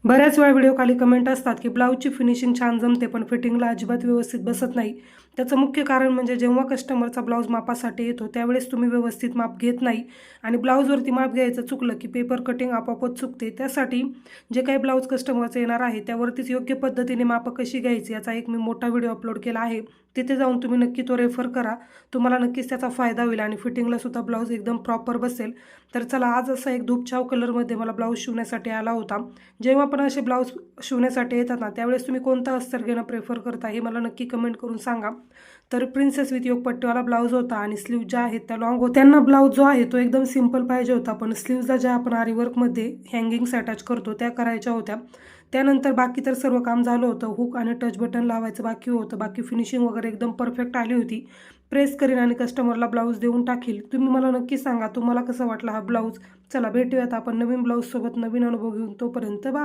बऱ्याच वेळा व्हिडिओ खाली कमेंट असतात की ब्लाऊजची फिनिशिंग छान जमते पण फिटिंगला अजिबात व्यवस्थित बसत नाही. त्याचं मुख्य कारण म्हणजे जेव्हा कस्टमरचा ब्लाऊज मापासाठी येतो त्यावेळेस तुम्ही व्यवस्थित माप घेत नाही आणि ब्लाऊजवरती माप घ्यायचं चुकलं की पेपर कटिंग आपोआपच चुकते. त्यासाठी जे काही ब्लाऊज कस्टमरचं येणार आहे त्यावरतीच योग्य पद्धतीने मापं कशी घ्यायची याचा एक मी मोठा व्हिडिओ अपलोड केला आहे. तिथे जाऊन तुम्ही नक्की तो रेफर करा. तुम्हाला नक्कीच त्याचा फायदा होईल आणि फिटिंगला सुद्धा ब्लाऊज एकदम प्रॉपर बसेल. तर चला, आज असा एक धूपछाव कलरमध्ये मला ब्लाऊज शिवण्यासाठी आला होता. जेव्हा पण असे ब्लाऊज शिवण्यासाठी येतात ना त्यावेळेस तुम्ही कोणता अस्तर घेणं प्रेफर करता हे मला नक्की कमेंट करून सांगा. तर प्रिन्सेस विथ योगपट्टीवाला ब्लाऊज होता आणि स्लीव ज्या आहेत त्या लॉंग होत्या. त्यांना ब्लाऊज जो आहे तो एकदम सिंपल पाहिजे होता, पण स्लीव्हला ज्या आपण आरीवर्कमध्ये हँगिंग्स अटॅच करतो त्या करायच्या होत्या. त्यानंतर बाकी तर सर्व काम झालं होतं. हुक आणि टच बटन लावायचं बाकी होतं. बाकी फिनिशिंग वगैरे एकदम परफेक्ट आली होती. प्रेस करीन आणि कस्टमरला ब्लाऊज देऊन टाकील. तुम्ही मला नक्की सांगा तुम्हाला कसं वाटला हा ब्लाऊज. चला, भेटूयात आपण नवीन ब्लाऊजसोबत नवीन अनुभव घेऊन. तोपर्यंत बाय.